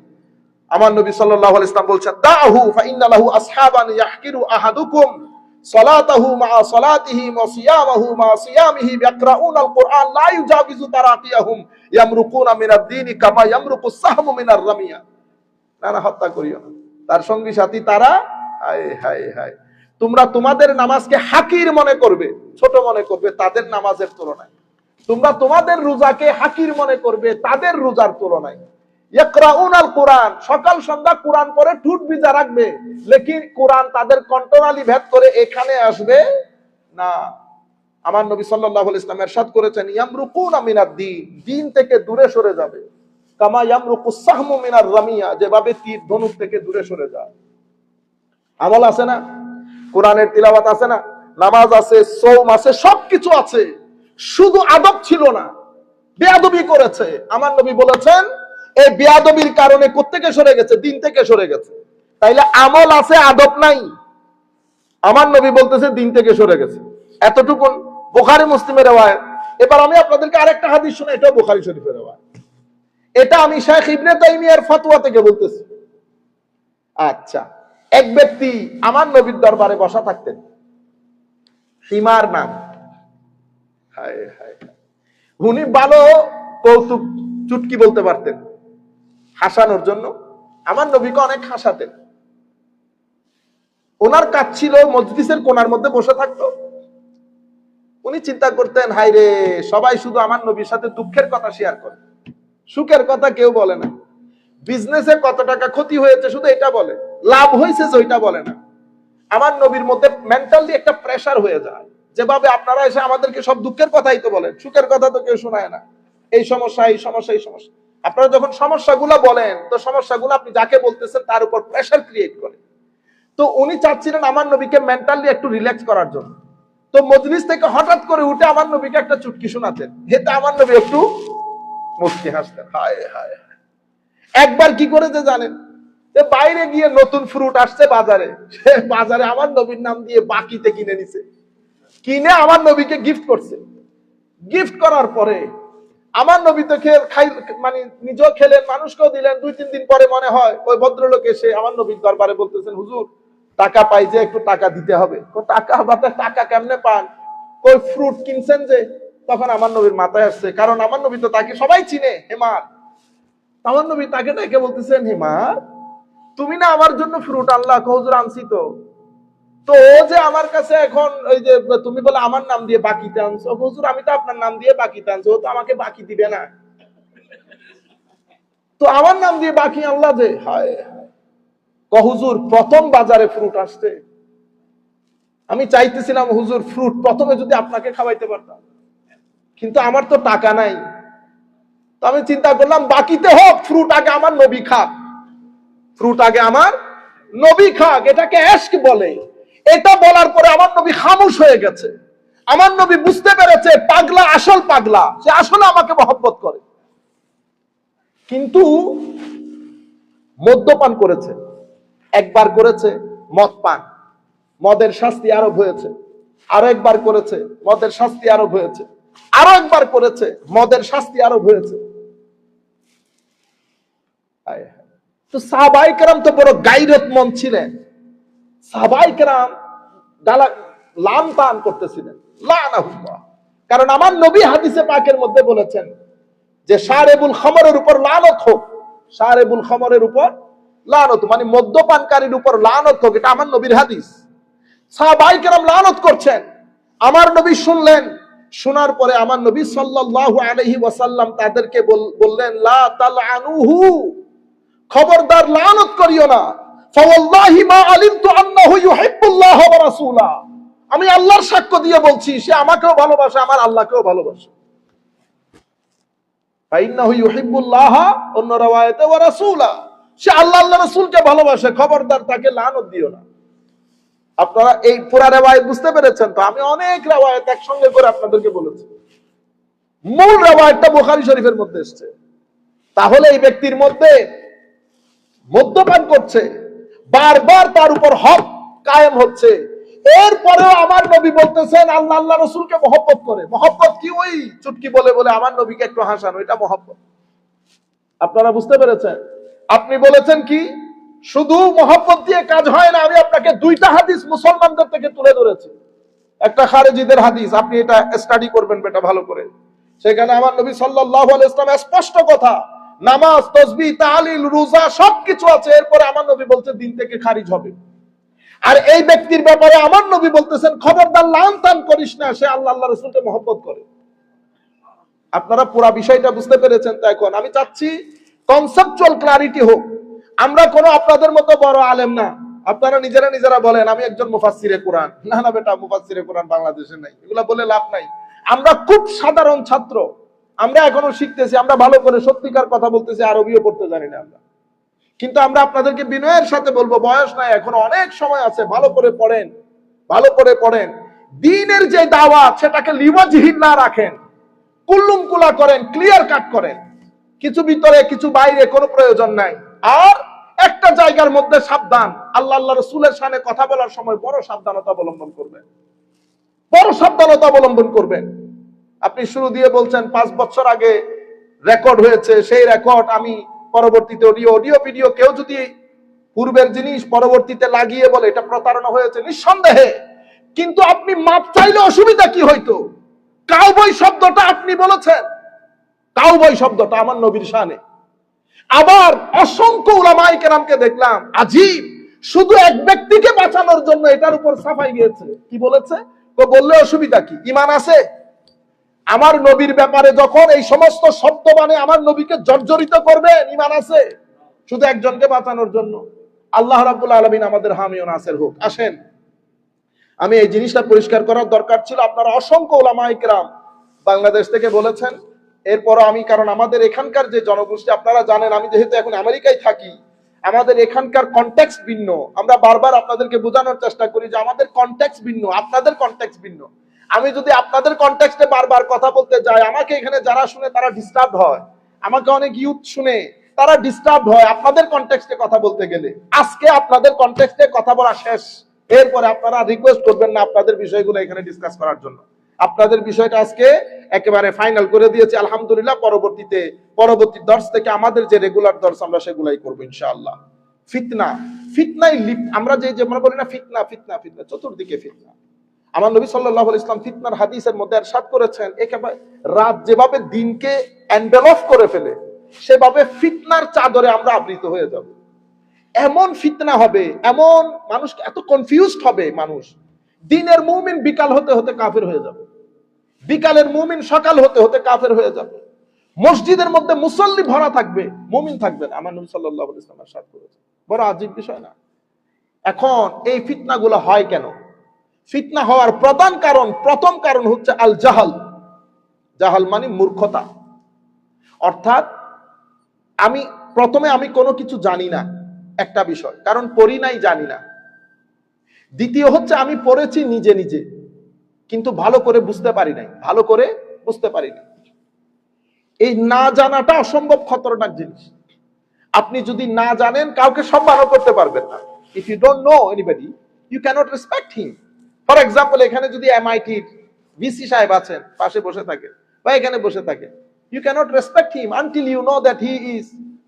আমার নবী সাল্লাল্লাহু আলাইহি ওয়াসাল্লাম বলছেন দাহু ফা ইন্না লাহু আসহাবান ইয়াহকিরু আহাদুকুম সালাতাহু মা সালাতিহি ওয়া সিয়ামাহু মা সিয়ামিহি ইয়াকরাউনাল কুরআন লা ইউজাবিজু তারাকিয়াহুম ইয়ামরুকুনা মিনাদ দীনি কামা ইয়ামরুকুস সাহমু মিনার রামিয়া। না হত্যা করিও না, তার সঙ্গী সাথী তারা। হায় হায় হায়, তোমরা তোমাদের নামাজকে হাকির মনে করবে, ছোট মনে করবে তাদের নামাজের তুলনায়। তোমরা তোমাদের রোজাকে হাকির মনে করবে তাদের রোজার তুলনায়। ইয়াকরাউনাল কুরআন, সকাল সন্ধ্যা কোরআন পড়ে ঠুট ভিজা রাখবে, লেকিন কোরআন তাদের কণ্ঠনালী ভেদ করে এখানে আসবে না। আমার নবী সাল্লাল্লাহু আলাইহি ওয়াসাল্লাম ইরশাদ করেছেন ইয়ামরুকুনা মিনাদ দ্বীন, দ্বীন থেকে দূরে সরে যাবে। কামা ইয়ামরুকুস সাহমু মিনার রামিয়া, যেভাবে তীর ধনুক থেকে দূরে সরে যায়। আমল আছে না, কোরআনের তিলাওয়াত আছে না, নামাজ আছে, সওম আছে, সবকিছু আছে, শুধু আদব ছিল না, বেয়াদবি করেছে। আমার নবী বলেছেন এই বেয়াদবির কারণে কোত্থেকে সরে গেছে? দিন থেকে সরে গেছে। তাইলে আমল আছে, আদব নাই। আমার নবী বলতেছে দিন থেকে সরে গেছে। এতটুকুন বুখারী মুসলিমের riwayat। এবার আমি আপনাদেরকে আরেকটা হাদিস শোনাই, এটাও বুখারী শরীফের riwayat। এটা আমি শাইখ ইবনে তাইমিয়ার ফতোয়া থেকে বলতেছি। আচ্ছা, এক ব্যক্তি আমার নবীর দরবারে বসা থাকতেন, হিমার নাম। হায় হায়, উনি ভালো কৌতুক চুটকি বলতে পারতেন হাসানোর জন্য, আমার নবীকে অনেক হাসাতেন। ওনার কাজ ছিল মজলিসের কোণার মধ্যে বসে থাকতো। উনি চিন্তা করতেন, হাই রে, সবাই শুধু আমার নবীর সাথে দুঃখের কথা শেয়ার করে, সুখের কথা কেউ বলে না। বিজনেসে কত টাকা ক্ষতি হয়েছে শুধু এটা বলে, লাভ হয়েছে ওইটা বলে না। আমার নবীর মধ্যে মেন্টালি একটা প্রেসার হয়ে যায়, যেভাবে আপনারা এসে আমাদেরকে সব দুঃখের কথাই তো বলেন, সুখের কথা তো কেউ শোনায় না। এই সমস্যা, এই সমস্যা, এই সমস্যা। আপনারা যখন সমস্যাগুলো বলেন, তো সমস্যাগুলো আপনি যাকে বলতেছেন তার উপর প্রেসার ক্রিয়েট করে। তো উনি চাচ্ছিলেন আমার নবীকে মেন্টালি একটু রিল্যাক্স করার জন্য। তো মজলিস থেকে হঠাৎ করে উঠে আমার নবীকে একটা চুটকি শোনাতেন, এতে আমার নবী একটু মুস্কি হাসতেন। হায় হায়। একবার কি করেছে জানেন? বাইরে গিয়ে নতুন ফ্রুট আসছে বাজারে, সে বাজারে আমার নবীর নাম দিয়ে বাকিতে কিনে নিছে, কিনে আমার নবীকে গিফট করছে। গিফট করার পরে আমার নবী তো খাই, মানে নিজেও খেলেন, মানুষকেও দিলেন। 2-3 দিন পরে মনে হয় ওই ভদ্রলোক এসে আমার নবীর দরবারে বলতেছেন, হুজুর টাকা পাই যে, একটু টাকা দিতে হবে। টাকা বাতা, টাকা কেমনে পান? ওই ফ্রুট কিনছেন যে। তখন আমার নবীর মাথায় আসছে, কারণ আমার নবী তো তাকে সবাই চিনে, হেমার। আমার নবী তাকে ডেকে বলতেছেন, হেমার তুমি না আমার জন্য ফ্রুট আনলা? হুজুর আনছি তো। তো ও যে আমার কাছে এখন ওই যে তুমি বলে আমার নাম দিয়ে বাকিতে আনছো, হুজুর আমি তো আপনার নাম দিয়ে বাকিতে আনছি, ও তো আমাকে বাকি দিবে না, তো আমার নাম দিয়ে বাকি আনলা যে। হায় হায়। হুজুর প্রথম বাজারে ফ্রুট আসছে, আমি চাইতেছিলাম হুজুর ফ্রুট প্রথমে যদি আপনাকে খাওয়াইতে পারতাম, কিন্তু আমার তো টাকা নাই। তো আমি চিন্তা করলাম বাকিতে হোক, ফ্রুট আগে আমার নবী খাক, ফ্রুট আগে আমার নবী খাক, এটাকে এশক বলে। এটা বলার পরে আমার নবী খামোশ হয়ে গেছে। আমার নবী বুঝতে পেরেছে পাগলা আসল পাগলা, সে আসলে আমাকে মহব্বত করে। কিন্তু মদ্যপান করেছে, একবার করেছে মদ পান, মদের শাস্তি আরোপ হয়েছে। আরো একবার করেছে, মদের শাস্তি আরোপ হয়েছে। আরো একবার করেছে, মদের শাস্তি আরোপ হয়েছে। তো সাহাবায়ে কেরাম তো বড় গায়রতমন্দ ছিলেন। সাহাবায়ে কেরাম লান তান করতেছিলেন, লানাহুল্লাহ। কারণ আমার নবী হাদিসে পাকের মধ্যে বলেছেন যে শারেবুল খামরের উপর লানত হোক, শারেবুল খামরের উপর লানত, মানে মদ্যপানকারীর উপর লানত হোক, এটা আমার নবীর হাদিস। সাহাবায়ে কেরাম লানত করছেন, আমার নবী শুনলেন। শোনার পরে আমার নবী সাল্লাল্লাহু আলাইহি ওয়াসাল্লাম তাদেরকে বললেন, লা তালআনুহু, খবরদার লানত করিও না। ফাওয়াল্লাহি মা আলিমতু আন্নাহু ইউহিব্বুল্লাহ ওয়া রাসূলা, আমি আল্লাহর সাক্ষ্য দিয়ে বলছি, সে আমাকেও ভালোবাসে, আমার আল্লাহকেও ভালোবাসে। ফাইন্নাহু ইউহিব্বুল্লাহ, অন্য riwayate ওয়া রাসূলা, সে আল্লাহ আল্লাহ রাসূলকে ভালোবাসে, খবরদার তাকে লানত দিও না। আপনারা এই পুরা রিওয়ায়াত বুঝতে পেরেছেন তো? আমি অনেক রিওয়ায়াত একসঙ্গে করে আপনাদেরকে বলেছি। মূল রিওয়ায়াতটা বুখারী শরীফের মধ্যে এসেছে। তাহলে এই ব্যক্তির মধ্যে মদ্যপান করছে, বারবার তার উপর হক কায়েম হচ্ছে, এরপরেও আমার নবী বলতেছেন আল্লাহ আল্লাহ রাসূলকে মহব্বত করে। মহব্বত কি ওই চুটকি বলে বলে আমার নবীকে একটু হাসানো, এটা মহব্বত? আপনারা বুঝতে পেরেছেন? আপনি বলেছেন কি শুধু মহব্বত দিয়ে কাজ হয় না। আমি আপনাকে 2টা হাদিস মুসলমানদের থেকে তুলে ধরেছি। একটা খারেজিদের হাদিস, আপনি এটা স্টাডি করবেন বেটা ভালো করে। সেখানে আমার নবী সাল্লাল্লাহু আলাইহি ওয়াসাল্লাম স্পষ্ট কথা, নামাজ, তাসবিহ, তাহলিল, রোজা সবকিছু আছে। এরপরে আমার নবী বলতে দিন থেকে খারিজ হবে। আর এই ব্যক্তির ব্যাপারে আমার নবী বলতেছেন খবরদার লান তান করিস না, সে আল্লাহ আল্লাহ রাসূলকে মহব্বত করে। আপনারা পুরো বিষয়টা বুঝতে পেরেছেন তো? এখন আমি চাচ্ছি কনসেপচুয়াল ক্লারিটি হোক। আমরা কোনো আপনাদের মতো বড় আলেম না। আপনারা নিজেরা নিজেরা বলেন আমি একজন মুফাসসিরে কোরআন। না না বেটা, মুফাসসিরে কোরআন বাংলাদেশে নাই, এগুলা বলে লাভ নাই। আমরা খুব সাধারণ ছাত্র, আমরা এখনো শিখতেছি। আমরা ভালো করে সত্যিকার কথা বলতেছি, আরবিও পড়তে জানি না আমরা। কিন্তু আমরা আপনাদেরকে বিনয়ের সাথে বলবো, বয়স নাই, এখন অনেক সময় আছে, ভালো করে পড়েন, ভালো করে পড়েন। দ্বীনের যে দাওয়াত সেটাকে লিওয়াজহিন না রাখেন, কুল্লুম কুলা করেন, ক্লিয়ার কাট করেন। কিছু ভিতরে কিছু বাইরে কোনো প্রয়োজন নাই। আর একটা জায়গার মধ্যে সাবধান, আল্লাহ আল্লাহ রাসূলের শানে কথা বলার সময় বড় সাবধানতা অবলম্বন করবেন, বড় সাবধানতা অবলম্বন করবেন। আপনি শুরু দিয়ে বলছেন 5 বছর আগে রেকর্ড হয়েছে, সেই রেকর্ড আমি পরবর্তীতে অডিও ভিডিও, কেউ যদি পূর্বের জিনিস পরবর্তীতে লাগিয়ে বলে এটা প্রতারণা হয়েছে, নিঃসন্দেহে। কিন্তু আপনি মাপ চাইলে অসুবিধা কি হইতো? কাউবয় শব্দটা আপনি বলেছেন, কাউবয় শব্দটা আমার নবীর শানে। আবার অসংখ্য উলামায়ে কেরামকে দেখলাম আজীব শুধু এক ব্যক্তিকে বাঁচানোর জন্য এটার উপর সাফাই গিয়েছে। কি বলেছে? তো বললে অসুবিধা কি? ঈমান আছে? আমার নবীর ব্যাপারে যখন এই সমস্ত শব্দ মানে আমার নবীকে জর্জরিত করবে, ঈমান আছে? শুধু একজনকে বাঁচানোর জন্য। আল্লাহ রাব্বুল আলামিন আমাদের হামি ও নাসির হোক। আসেন, আমি এই জিনিসটা পরিষ্কার করার দরকার ছিল। আপনারা অসংখ্য উলামায়ে কেরাম বাংলাদেশ থেকে বলেছেন। এরপর আমি, কারণ আমাদের এখানকার যে জনগোষ্ঠী আপনারা জানেন, আমি যেহেতু এখন আমেরিকায় থাকি, আমাদের এখানকার কনটেক্সট ভিন্ন। আমরা বারবার আপনাদেরকে বোঝানোর চেষ্টা করি যে আমাদের কনটেক্সট ভিন্ন, আপনাদের কনটেক্সট ভিন্ন। আমি যদি আপনাদের কনটেক্সটে বারবার কথা বলতে যাই, আমাকে এখানে যারা শুনে তারা ডিস্টার্ব হয়, আমাকে অনেক ইউথ শুনে তারা ডিস্টার্ব হয় আপনাদের কনটেক্সটে কথা বলতে গেলে। আজকে আপনাদের কনটেক্সটে কথা বলা শেষ। এরপরে আপনারা রিকোয়েস্ট করবেন না আপনাদের বিষয়গুলো এখানে ডিসকাস করার জন্য। আপনাদের বিষয়টা আজকে একেবারে ফাইনাল করে দিয়েছি আলহামদুলিল্লাহ। পরবর্তী দর্স থেকে আমাদের যে রেগুলার দর্স আমরা সেগুলাই করবো ইনশাআল্লাহ। ফিতনায় লিপ্ত আমরা যে আমরা বলি না, ফিতনা ফিতনা ফিতনা, চতুর্দিকে ফিতনা। আমার নবী সাল্লাল্লাহু আলাইহি ওয়াসাল্লাম ফিতনার হাদিসের মধ্যে ইরশাদ করেছেন, একেবারে রাত যেভাবে দিনকে এনভেলপ করে ফেলে, সেভাবে ফিতনার চাদরে আমরা আবৃত হয়ে যাব। এমন ফিতনা হবে, এমন মানুষ এত কনফিউজড হবে, মানুষ দিনের মুমিন বিকাল হতে হতে কাফের হয়ে যাবে, বিকালের মুমিন সকাল হতে হতে কাফের হয়ে যাবে। মসজিদের মধ্যে মুসল্লি ভরা থাকবে, মুমিন থাকবে না। আমার নবী সাল্লাল্লাহু আলাইহি ওয়াসাল্লাম ইরশাদ করেছেন। বড় আজীব বিষয় না? এখন এই ফিতনাগুলো হয় কেন? ফিতনা হওয়ার প্রথম কারণ হচ্ছে আল জাহাল। জাহাল মানে মূর্খতা। অর্থাৎ আমি কোনো কিছু জানি না, একটা বিষয়, কারণ পড়ি নাই, জানি না। দ্বিতীয় হচ্ছে আমি পড়েছি নিজে নিজে, কিন্তু ভালো করে বুঝতে পারি নাই। এই না জানাটা অসম্ভব খতরনাক জিনিস। আপনি যদি না জানেন, কাউকে সম্মানও করতে পারবেন না। If you don't know anybody, you can't respect him. For example, এখানে যদি এমআইটি ভিসি সাহেব আছেন, পাশে বসে থাকে বা এখানে বসে থাকে, you cannot respect him until you know that he is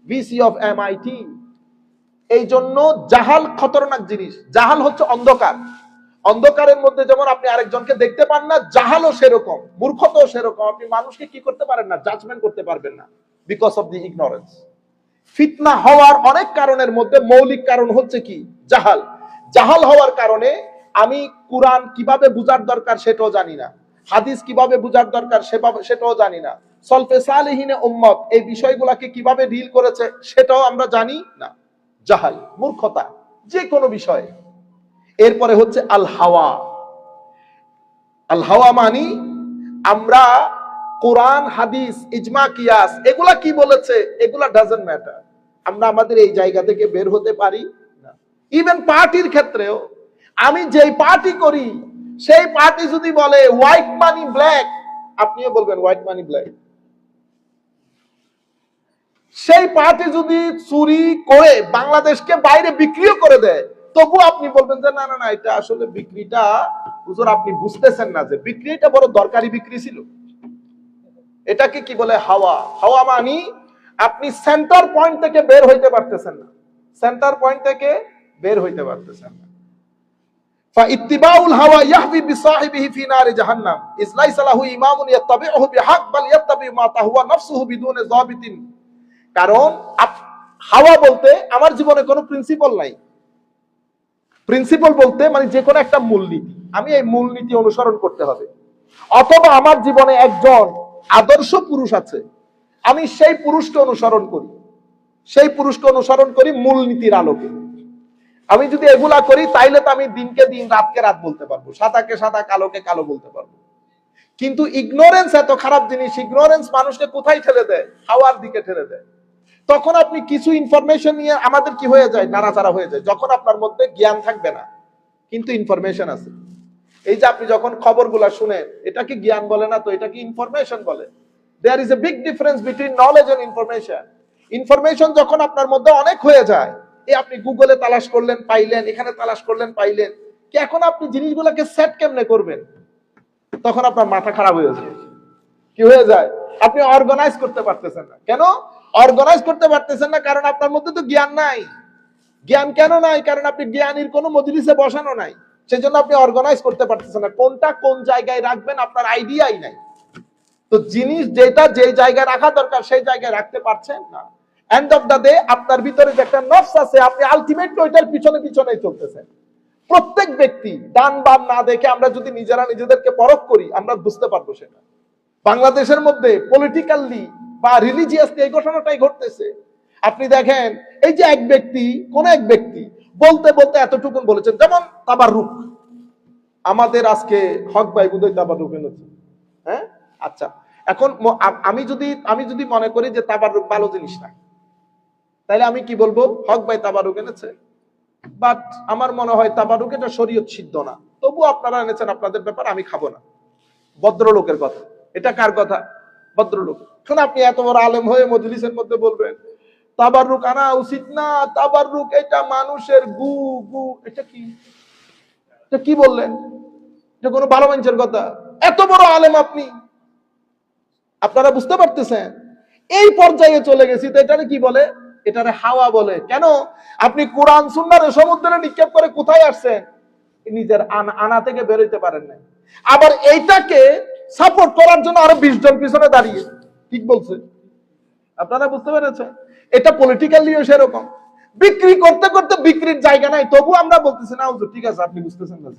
VC of MIT. এই জন্য জাহাল খতরনাক জিনিস। জাহাল হচ্ছে অন্ধকার। অন্ধকারের মধ্যে যেমন আপনি আরেকজনকে দেখতে পান না, জাহালও সেরকম, মূর্খতাও সেরকম। আপনি মানুষকে কি করতে পারেন না? জাজমেন্ট করতে পারবেন না, বিকজ অফ দি ইগনোরেন্স। ফিতনা হওয়ার অনেক কারণের মধ্যে মৌলিক কারণ হচ্ছে কি? জাহাল। জাহাল হওয়ার কারণে আমি কুরআন কিভাবে বুঝার দরকার সেটাও জানি না, হাদিস কিভাবে বুঝার দরকার সেটাও জানি না, সলফে সালেহিনে উম্মত এই বিষয়গুলোকে কিভাবে ডিল করেছে সেটাও আমরা জানি না। জাহাল, মূর্খতা, যে কোনো বিষয়ে। এরপরে হচ্ছে আল হাওয়া। আল হাওয়া মানে আমরা কোরআন, হাদিস, ইজমা, কিয়াস এগুলা কি বলেছে এগুলা ডাজন্ট ম্যাটার। আমরা আমাদের এই জায়গা থেকে বের হতে পারি না। ইভেন পার্টির ক্ষেত্রেও, আমি যেই পার্টি করি সেই পার্টি যদি বলে হোয়াইট মানি ব্ল্যাক, আপনিও বলবেন হোয়াইট মানি ব্ল্যাক। সেই পার্টি যদি চুরি করে বাংলাদেশকে বাইরে বিক্রিও করে দেয়, তবু আপনি বলবেন যে না না না, এটা আসলে বিক্রিটা হুজুর আপনি বুঝতেছেন না যে বিক্রিটা বড় দরকারি বিক্রি ছিল। এটাকে কি বলে? হাওয়া। হাওয়া মানে আপনি সেন্টার পয়েন্ট থেকে বের হইতে পারতেছেন না, সেন্টার পয়েন্ট থেকে বের হইতে পারতেছেন না। ফাইত্তিবাউল হাওয়া ইয়াহবি বিসাহিবিহি ফি নারি জাহান্নাম ইজ লাইসা লাহু ইমামুন ইয়াত্তাবিউহু বিহাক বাল ইয়াত্তাবি মা তাহওয়া নাফসুহু বিদুনে যাবিতিন। কারণ হাওয়া বলতে আমার জীবনে কোনো প্রিন্সিপাল নাই। প্রিন্সিপাল বলতে মানে যে কোনো একটা মূলনীতি, আমি এই মূলনীতি অনুসরণ করতে হবে। অথবা আমার জীবনে একজন আদর্শ পুরুষ আছে, আমি সেই পুরুষকে অনুসরণ করি মূলনীতির আলোকে। আমি যদি এগুলা করি তাইলে তো আমি দিনকে দিন, রাতকে রাত বলতে পারবো, সাদাকে সাদা, কালোকে কালো বলতে পারবো। কিন্তু ইগনোরেন্স এত খারাপ জিনিস। ইগনোরেন্স মানুষকে কোথায় ঠেলে দেয়? হাওয়ার দিকে ঠেলে দেয়। তখন আপনি কিছু ইনফরমেশন নিয়ে আমাদের কি হয়ে যায়? নাড়াচাড়া হয়ে যায়। যখন আপনার মধ্যে জ্ঞান থাকবে না কিন্তু ইনফরমেশন আছে। এই যে আপনি যখন খবরগুলা শুনেন, এটা কি জ্ঞান বলে না তো, এটা কি ইনফরমেশন বলে। There is a big difference between knowledge and information. Information যখন আপনার মধ্যে অনেক হয়ে যায়, আপনি গুগলে তালাশ করলেন পাইলেন, এখানে তালাশ করলেন পাইলেন, কি এখন আপনি জিনিসগুলোকে সেট কেমনে করবেন? তখন আপনার মাথা খারাপ হয়ে যায়। কি হয়ে যায়? আপনি অর্গানাইজ করতে পারতেছেন না। কেন অর্গানাইজ করতে পারতেছেন না? কারণ আপনার মধ্যে তো জ্ঞান নাই। জ্ঞান কেন নাই? কারণ আপনি জ্ঞানীর কোনো মজলিসে বসানো নাই, সেজন্য আপনি অর্গানাইজ করতে পারতেছেন না। কোনটা কোন জায়গায় রাখবেন আপনার আইডিয়াই নাই। তো জিনিস যেটা যে জায়গায় রাখা দরকার সেই জায়গায় রাখতে পারছেন না। এন্ড অফ দা ডে আপনার ভিতরে যে একটা নফস আছে, আপনি আলটিমেটলি ওইটার পিছনে পিছনে চলতেছেন। প্রত্যেক ব্যক্তি ডান বাম না দেখে আমরা যদি নিজেরা নিজেদেরকে পরখ করি, আমরা বুঝতে পারবো সেটা। বাংলাদেশের মধ্যে পলিটিক্যালি বা রিলিজিয়াসলি এই ঘটনাটাই ঘটতেছে। আপনি দেখেন, এই যে এক ব্যক্তি, কোন এক ব্যক্তি বলতে বলতে এতটুকুন বলেছেন, যেমন তাবাররুক। আমাদের আজকে হক ভাই বুঝই তাবাররুক এনেছে, হ্যাঁ? আচ্ছা, এখন আমি যদি মনে করি যে তাবাররুক ভালো জিনিস না, তাহলে আমি কি বলবো? হক ভাই তাবাররুক এনেছে, বাট আমার মনে হয় তাবাররুক এটা শরীয়ত সিদ্ধ না, তবু আপনারা এনেছেন, আপনাদের ব্যাপার, আমি খাবো না। ভদ্রলোকের কথা। এটা কার কথা? ভদ্রলোক। এখন আপনি এত বড় আলেম হয়ে মজলিসের মধ্যে বলবেন তাবাররুক আনা উচিত না, তাবাররুক এটা মানুষের গু গু। এটা কি? এটা কি বললেন? এটা কোনো ভালো মানুষের কথা? এত বড় আলেম আপনি, আপনারা বুঝতে পারতেছেন? এই পর্যায়ে চলে গেছি। তো এটারে কি বলে? এটারে হাওয়া বলে। কেন? আপনি কোরআন সুন্নাহর সমুদ্রে নিক্ষেপ করে কোথায় আসছেন? নিজের আনা থেকে বেরোইতে পারেন না। আবার এইটাকে সাপোর্ট করার জন্য আরো 20 জন পিছনে দাঁড়িয়ে। ঠিক বলছে? আপনারা বুঝতে পেরেছেন? এটা পলিটিক্যালিও সেরকম। বিক্রি করতে করতে বিক্রির জায়গা নাই, তবু আমরা বলতেছি না হুজুর ঠিক আছে, আপনি বুঝতেছেন না।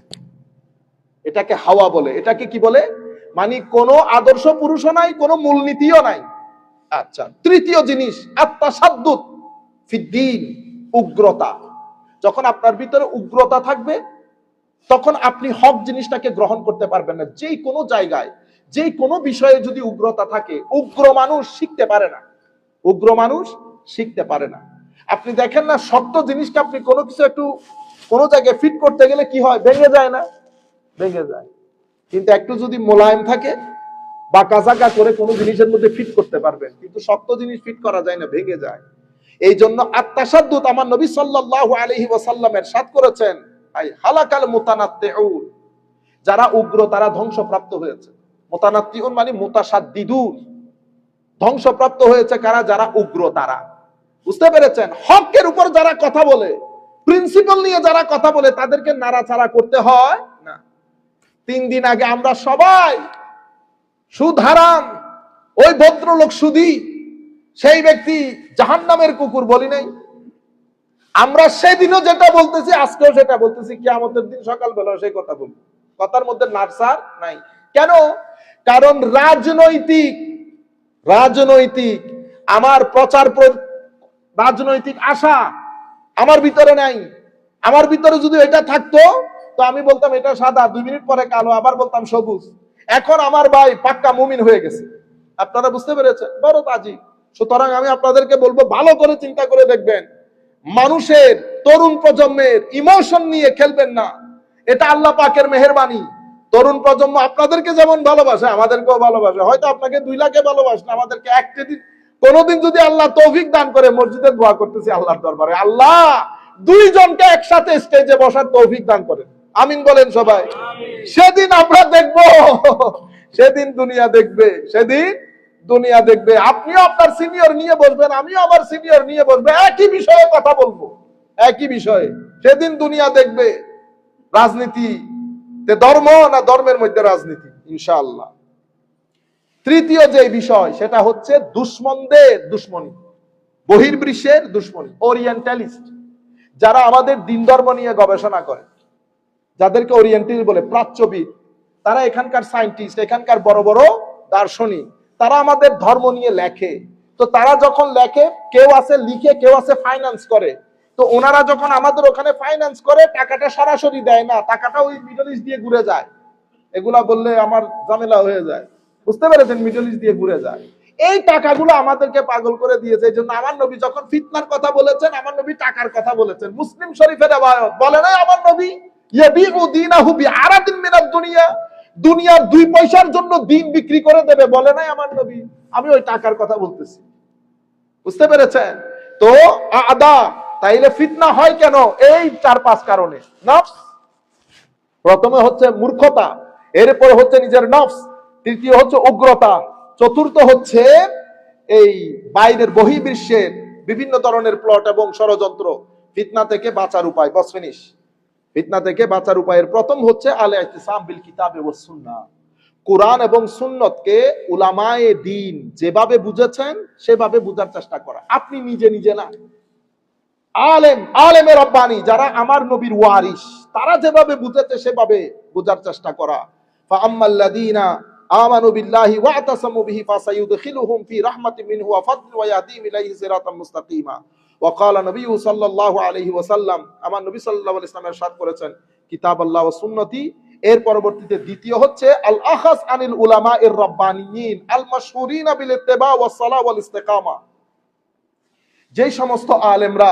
এটাকে হাওয়া বলে। এটাকে কি বলে? মানে কোনো আদর্শ পুরুষও নাই, কোনো মূলনীতিও নাই। আচ্ছা, তৃতীয় জিনিস আত্মাসাদ্দুত ফিদ্দীন, উগ্রতা। যখন আপনার ভিতরে উগ্রতা থাকবে, তখন আপনি হক জিনিসটাকে গ্রহণ করতে পারবেন না। যেই কোনো জায়গায়, যেই কোনো বিষয়ে যদি উগ্রতা থাকে, উগ্র মানুষ শিখতে পারে না। উগ্র মানুষ শিখতে পারে না। আপনি দেখেন না, শক্ত জিনিসকে আপনি কোনো কিছু একটু কোনো জায়গায় ফিট করতে গেলে কি হয়? ভেঙে যায় না? ভেঙে যায়। কিন্তু একটু যদি মোলায়েম থাকে, বাঁকা জাকা করে কোনো জিনিসের মধ্যে ফিট করতে পারবেন, কিন্তু শক্ত জিনিস ফিট করা যায় না, ভেঙে যায়। এই জন্য আত্মাসাদ্দুত, আমার নবী সাল্লাল্লাহু আলাইহি ওয়াসাল্লাম ইরশাদ করেছেন, আই হালাকাল মুতানাত্তিউন, যারা উগ্র তারা ধ্বংসপ্রাপ্ত হয়েছে। মুতানাত্তিউন মানে মুতাসাদ্দিদুন, ধ্বংসপ্রাপ্ত হয়েছে কারা? যারা উগ্র তারা। বুঝতে পেরেছেন? হকের উপর যারা কথা বলে, প্রিন্সিপাল নিয়ে যারা কথা বলে, তাদেরকে নাড়াচাড়া করতে হয় না। 3 দিন আগে আমরা সবাই সুদ হারাম, ওই ভদ্রলোক সুদী, সেই ব্যক্তি জাহান্নামের কুকুর বলি নাই? আমরা সেদিনও যেটা বলতেছি, আজকেও সেটা বলতেছি, কিয়ামতের দিন সকালবেলা সেই কথা বলবো। কথার মধ্যে নাড়সাড় নাই। কেন? কারণ রাজনৈতিক আমার রাজনৈতিক আশা আমার ভিতরে নাই। আমার ভিতরে যদি এটা থাকতো, তো আমি বলতাম এটা সাদা, 2 মিনিট পরে কালো, আবার বলতাম সবুজ। এখন আমার ভাই পাক্কা মুমিন হয়ে গেছে। আপনারা বুঝতে পেরেছেন? বড় তাজি। সুতরাং আমি আপনাদেরকে বলবো, ভালো করে চিন্তা করে দেখবেন, মানুষের, তরুণ প্রজন্মের ইমোশন নিয়ে খেলবেন না। এটা আল্লাহ পাকের মেহেরবানি। তরুণ প্রজন্ম আপনাদেরকে যেমন ভালোবাসে, আমাদেরকেও ভালোবাসে। হয়তো আপনাকে 2 লাখে ভালোবাসেন, আমাদেরকে একটা দিন, কোনোদিন যদি আল্লাহ তৌফিক দান করে, মসজিদে দোয়া করতেছি আল্লাহর দরবারে, আল্লাহ 2 জনকে একসাথে স্টেজে বসার তৌফিক দান করেন। আমিন বলেন সবাই। সেদিন আমরা দেখব, সেদিন দুনিয়া দেখবে, সেদিন দুনিয়া দেখবে। আপনিও আপনার সিনিয়র নিয়ে বসবেন, আমিও আমার সিনিয়র নিয়ে বসবো, একই বিষয়ে কথা বলবো, একই বিষয়ে। সেদিন দুনিয়া দেখবে রাজনীতি ধর্ম না ধর্মের মধ্যে রাজনীতি, ইনশাআল্লাহ। তৃতীয় যে বিষয়, সেটা হচ্ছে দুশ্মনদের দুশ্মনী, বহির্বিশ্বের দুশ্মনী, ওরিয়েন্টালিস্ট, যারা আমাদের দিন ধর্ম নিয়ে গবেষণা করে, যাদেরকে ওরিয়েন্টাল বলে, প্রাচ্যবিদ। তারা এখানকার সায়েন্টিস্ট, এখানকার বড় বড় দার্শনিক, তারা আমাদের ধর্ম নিয়ে লেখে। তো তারা যখন লেখে, কেউ আছে লিখে, কেউ আছে ফাইন্যান্স করে। তো ওনারা যখন আমাদের ওখানে ফাইন্যান্স করে, টাকাটা সরাসরি দেয় না, টাকাটা ওই মিডল ইস্ট দিয়ে ঘুরে যায়। এগুলা বললে আমার ঝামেলা হয়ে যায়, বুঝতে পেরেছেন? মিডল ইস্ট দিয়ে ঘুরে যায়। এই টাকাগুলো আমাদেরকে পাগল করে দিয়েছে। এই জন্য আমার নবী যখন ফিতনার কথা বলেছেন, আমার নবী টাকার কথা বলেছেন। মুসলিম শরীফের রিওয়ায়াত বলে নাই আমার নবী ইয়াবিউ দীনাহু বিআরাদিন মিনাদ দুনিয়া, দুনিয়ার 2 পয়সার জন্য দিন বিক্রি করে দেবে, বলে নাই আমার নবী। আমি ওই টাকার কথা বলতেছি, বুঝতে পেরেছেন? তো আদা, তাইলে ফিতনা হয় কেন? এই 4-5 কারণে। নফস, প্রথমে হচ্ছে মূর্খতা, এরপর হচ্ছে নিজের নফস, তৃতীয় হচ্ছে উগ্রতা, চতুর্থ হচ্ছে এই বাইরের বহির্বিশ্বের বিভিন্ন ধরনের প্লট এবং ষড়যন্ত্র। ফিতনা থেকে বাঁচার উপায়, বস ফিনিশ। ফিতনা থেকে বাঁচার উপায়ের প্রথম হচ্ছে আল ইতিসাম বিল কিতাবে ওয়াস সুন্নাহ, কোরআন এবং সুন্নতকে উলামায়ে দ্বীন যেভাবে বুঝেছেন সেভাবে বুঝার চেষ্টা করা। আপনি নিজে নিজে না, আলেমে রব্বানি যারা আমার নবীর ওয়ারিস তারা যেভাবে বুঝেছে সেভাবে বুঝার চেষ্টা করা। ফাআম্মাল্লাযীনা আমানু বিল্লাহি ওয়া আতাসামু বিহি ফাসায়ুদখিলুহুম ফি রাহমাতিন মিনহু ওয়া ফাদলিন ওয়া ইয়াহদিহিম ইলাইহি সিরাতাম মুস্তাকিমা। ওয়া ক্বালা নবিয়্যু সাল্লাল্লাহু আলাইহি ওয়াসাল্লাম, আমার নবী সাল্লাল্লাহু আলাইহি ওয়াসাল্লাম ইরশাদ করেছেন, কিতাব আল্লাহ ওয়া সুন্নতি। এর পরবর্তীতে দ্বিতীয় হচ্ছে আল আখাস আনিল উলামাইর রাব্বানিয়িন আল মাশহুরিনা বিল ইত্তিবা ওয়াস সালাহ ওয়াল ইস্তিকামা। যেই সমস্ত আলেমরা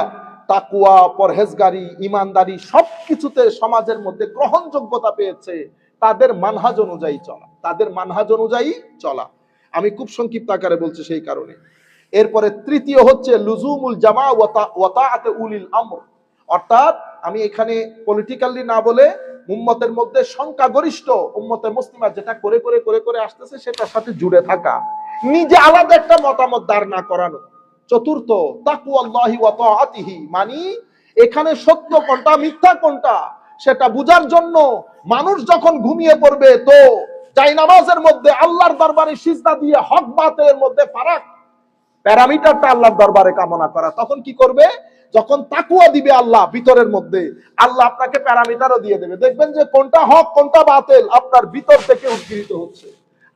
তাকওয়া, পরহেজগারি, ঈমানদারি সবকিছুতে সমাজের মধ্যে গ্রহণযোগ্যতা পেয়েছে, তাদের মানহাজ অনুযায়ী চলা, তাদের মানহাজ অনুযায়ী চলা। আমি খুব সংক্ষিপ্ত আকারে বলছি সেই কারণে। এরপরে তৃতীয় হচ্ছে লুজুমুল জামা ওয়া তাআতে উলিল আমর, অর্থাৎ আমি এখানে পলিটিক্যালি না বলে উম্মতের মধ্যে সংখ্যাগরিষ্ঠ উম্মতে মুসলিমা যেটা করে করে করে করে আসতেছে সেটার সাথে জুড়ে থাকা, নিজে আলাদা একটা মতামত দাঁড় না করানো। চতুর্থ তাকওয়াল্লাহি ওয়া তাআতিহি, মানে এখানে সত্য কোনটা মিথ্যা কোনটা সেটা বুঝার জন্য মানুষ যখন ঘুমিয়ে পড়বে তো জায়নামাজের মধ্যে আল্লাহর দরবারে সিজদা দিয়ে হক বাতিলের মধ্যে ফারাক, প্যারামিটারটা আল্লাহর দরবারে কামনা করা। তখন কি করবে? যখন তাকওয়া দিবে আল্লাহ ভিতরের মধ্যে, আল্লাহ আপনাকে প্যারামিটারও দিয়ে দেবে। দেখবেন যে কোনটা হক কোনটা বাতিল আপনার ভিতর থেকে উদ্গীরিত হচ্ছে।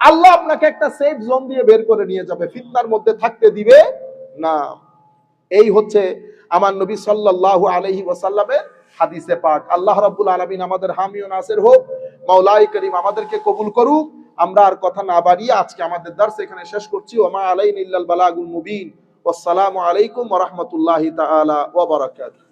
আল্লাহ আপনাকে একটা সেফ জোন দিয়ে বের করে নিয়ে যাবে, ফিতনার মধ্যে থাকতে দিবে না। এই হচ্ছে আমার নবী সাল্লাল্লাহু আলাইহি ওয়াসাল্লামের হাদিসে পাক। আল্লাহ রাব্বুল আলামিন আমাদের হামি ও নাসির হোক, মাওলাই করিম আমাদেরকে কবুল করুক। আমরা আর কথা না বাড়িয়ে আজকে আমাদের দার্স এখানে শেষ করছি। ওয়া মা আলাইনা ইল্লাল বালাগুল মুবিন। ওয়াসসালামু আলাইকুম ওয়া রাহমাতুল্লাহি তাআলা ওয়া বারাকাতুহু।